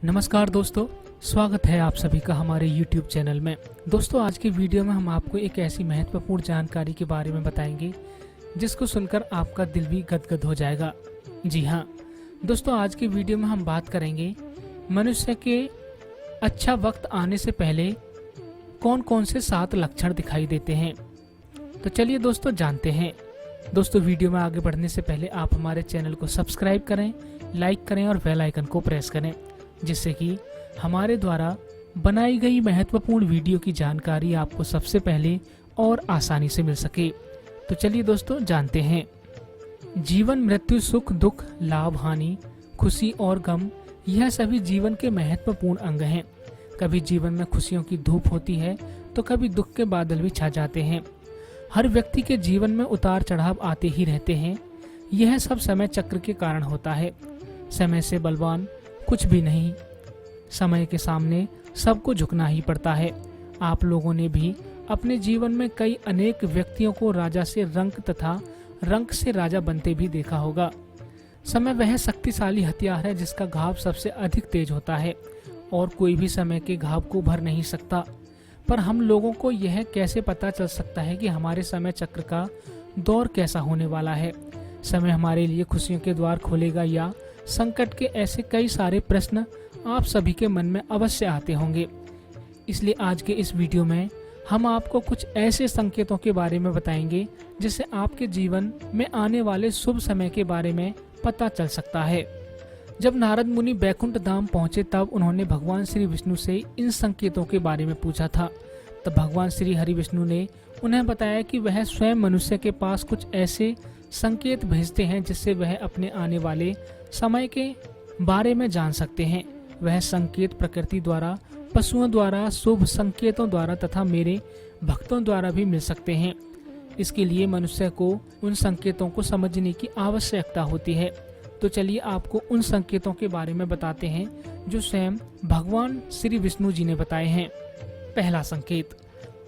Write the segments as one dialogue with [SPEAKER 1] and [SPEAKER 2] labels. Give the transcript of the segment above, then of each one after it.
[SPEAKER 1] नमस्कार दोस्तों, स्वागत है आप सभी का हमारे YouTube चैनल में। दोस्तों, आज के वीडियो में हम आपको एक ऐसी महत्वपूर्ण जानकारी के बारे में बताएंगे जिसको सुनकर आपका दिल भी गदगद हो जाएगा। जी हाँ दोस्तों, आज के वीडियो में हम बात करेंगे मनुष्य के अच्छा वक्त आने से पहले कौन कौन से 7 लक्षण दिखाई देते हैं। तो चलिए दोस्तों जानते हैं। दोस्तों, वीडियो में आगे बढ़ने से पहले आप हमारे चैनल को सब्सक्राइब करें, लाइक करें और बेल आइकन को प्रेस करें, जिससे कि हमारे द्वारा बनाई गई महत्वपूर्ण वीडियो की जानकारी आपको सबसे पहले और आसानी से मिल सके। तो चलिए दोस्तों जानते हैं। जीवन, मृत्यु, सुख, दुख, लाभ, हानि, खुशी और गम, यह सभी जीवन के महत्वपूर्ण अंग हैं। कभी जीवन में खुशियों की धूप होती है तो कभी दुख के बादल भी छा जाते हैं। हर व्यक्ति के जीवन में उतार चढ़ाव आते ही रहते हैं। यह सब समय चक्र के कारण होता है। समय से बलवान कुछ भी नहीं। समय के सामने सबको झुकना ही पड़ता है। आप लोगों ने भी अपने जीवन में कई अनेक व्यक्तियों को राजा से रंक तथा रंक से राजा बनते भी देखा होगा। समय वह शक्तिशाली हथियार है जिसका घाव सबसे अधिक तेज होता है और कोई भी समय के घाव को भर नहीं सकता। पर हम लोगों को यह कैसे पता चल सकता है कि हमारे समय चक्र का दौर कैसा होने वाला है। समय हमारे लिए खुशियों के द्वार खोलेगा या संकट के, ऐसे कई सारे प्रश्न आप सभी के मन में अवश्य आते होंगे। इसलिए आज के इस वीडियो में हम आपको कुछ ऐसे संकेतों के बारे में बताएंगे जिससे आपके जीवन में आने वाले शुभ समय के बारे में पता चल सकता है। जब नारद मुनि बैकुंठ धाम पहुंचे तब उन्होंने भगवान श्री विष्णु से इन संकेतों के बारे में पूछा था। तब भगवान श्री हरि विष्णु ने उन्हें बताया कि वह स्वयं मनुष्य के पास कुछ ऐसे संकेत भेजते हैं जिससे वह अपने आने वाले समय के बारे में जान सकते हैं। वह संकेत प्रकृति द्वारा, पशुओं द्वारा, शुभ संकेतों द्वारा तथा मेरे भक्तों द्वारा भी मिल सकते हैं। इसके लिए मनुष्य को उन संकेतों को समझने की आवश्यकता होती है। तो चलिए आपको उन संकेतों के बारे में बताते हैं जो स्वयं भगवान श्री विष्णु जी ने बताए हैं। पहला संकेत,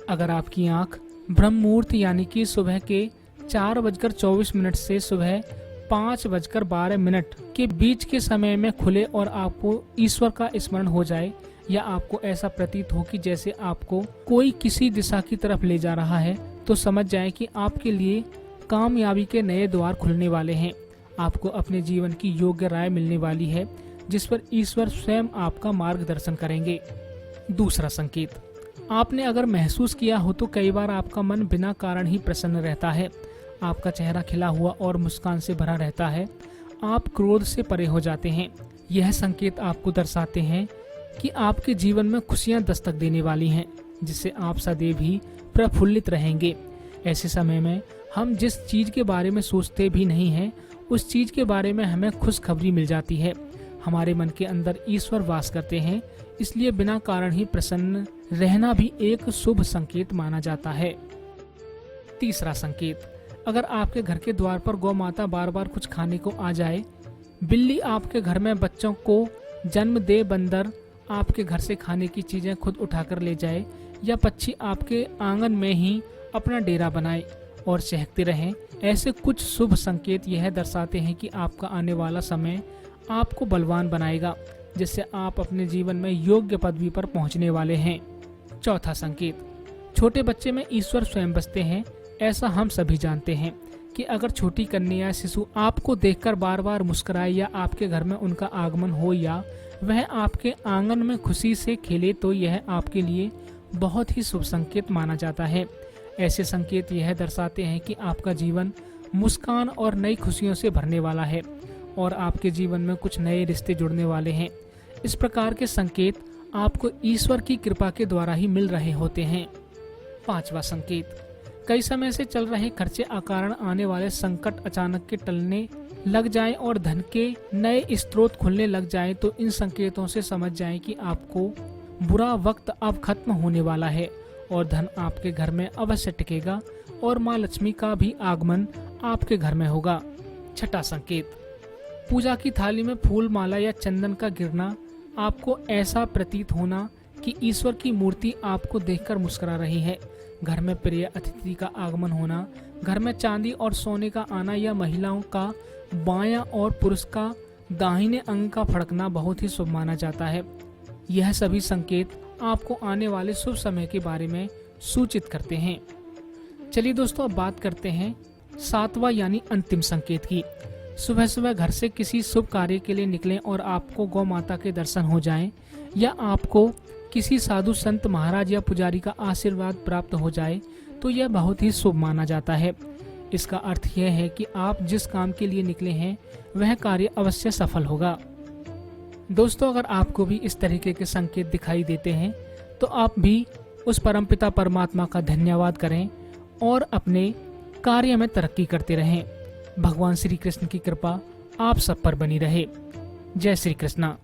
[SPEAKER 1] अगर आपकी आंख ब्रह्म मुहूर्त यानी कि सुबह के 4:24 से सुबह 5:12 के बीच के समय में खुले और आपको ईश्वर का स्मरण हो जाए, या आपको ऐसा प्रतीत हो कि जैसे आपको कोई किसी दिशा की तरफ ले जा रहा है, तो समझ जाए कि आपके लिए कामयाबी के नए द्वार खुलने वाले हैं। आपको अपने जीवन की योग्य राय मिलने वाली है जिस पर ईश्वर स्वयं आपका मार्गदर्शन करेंगे। दूसरा संकेत, आपने अगर महसूस किया हो तो कई बार आपका मन बिना कारण ही प्रसन्न रहता है। आपका चेहरा खिला हुआ और मुस्कान से भरा रहता है। आप क्रोध से परे हो जाते हैं। यह संकेत आपको दर्शाते हैं कि आपके जीवन में खुशियां दस्तक देने वाली हैं, जिससे आप सदैव ही प्रफुल्लित रहेंगे। ऐसे समय में हम जिस चीज के बारे में सोचते भी नहीं हैं, उस चीज के बारे में हमें खुशखबरी मिल जाती है। हमारे मन के अंदर ईश्वर वास करते हैं, इसलिए बिना कारण ही प्रसन्न रहना भी एक शुभ संकेत माना जाता है। तीसरा संकेत, अगर आपके घर के द्वार पर गौ माता बार बार कुछ खाने को आ जाए, बिल्ली आपके घर में बच्चों को जन्म दे, बंदर आपके घर से खाने की चीजें खुद उठाकर ले जाए, या पक्षी आपके आंगन में ही अपना डेरा बनाए और चहकते रहें, ऐसे कुछ शुभ संकेत यह दर्शाते हैं कि आपका आने वाला समय आपको बलवान बनाएगा, जिससे आप अपने जीवन में योग्य पदवी पर पहुंचने वाले हैं। चौथा संकेत, छोटे बच्चे में ईश्वर स्वयं बसते हैं। ऐसा हम सभी जानते हैं कि अगर छोटी कन्या या शिशु आपको देखकर बार बार मुस्कुराए, या आपके घर में उनका आगमन हो, या वह आपके आंगन में खुशी से खेले, तो यह आपके लिए बहुत ही शुभ संकेत माना जाता है। ऐसे संकेत यह दर्शाते हैं कि आपका जीवन मुस्कान और नई खुशियों से भरने वाला है और आपके जीवन में कुछ नए रिश्ते जुड़ने वाले हैं। इस प्रकार के संकेत आपको ईश्वर की कृपा के द्वारा ही मिल रहे होते हैं। पांचवा संकेत, कई समय से चल रहे खर्चे अकारण आने वाले संकट अचानक के टलने लग जाएं और धन के नए स्रोत खुलने लग जाएं, तो इन संकेतों से समझ जाएं कि आपको बुरा वक्त अब खत्म होने वाला है और धन आपके घर में अवश्य टिकेगा और माँ लक्ष्मी का भी आगमन आपके घर में होगा। छठा संकेत, पूजा की थाली में फूल, माला या चंदन का गिरना, आपको ऐसा प्रतीत होना कि ईश्वर की मूर्ति आपको देखकर मुस्कुरा रही है। घर में प्रिय अतिथि का आगमन होना, घर में चांदी और सोने का आना, या महिलाओं का बायां और पुरुष का दाहिने अंग का फड़कना बहुत ही शुभ माना जाता है। यह सभी संकेत आपको आने वाले शुभ समय के बारे में सूचित करते हैं। चलिए दोस्तों, अब बात करते हैं 7वां यानी अंतिम संकेत की। सुबह सुबह घर से किसी शुभ कार्य के लिए निकलें और आपको गौ माता के दर्शन हो जाएं, या आपको किसी साधु संत महाराज या पुजारी का आशीर्वाद प्राप्त हो जाए तो यह बहुत ही शुभ माना जाता है। इसका अर्थ यह है कि आप जिस काम के लिए निकले हैं वह कार्य अवश्य सफल होगा। दोस्तों, अगर आपको भी इस तरीके के संकेत दिखाई देते हैं तो आप भी उस परमपिता परमात्मा का धन्यवाद करें और अपने कार्य में तरक्की करते रहें। भगवान श्री कृष्ण की कृपा आप सब पर बनी रहे। जय श्री कृष्णा।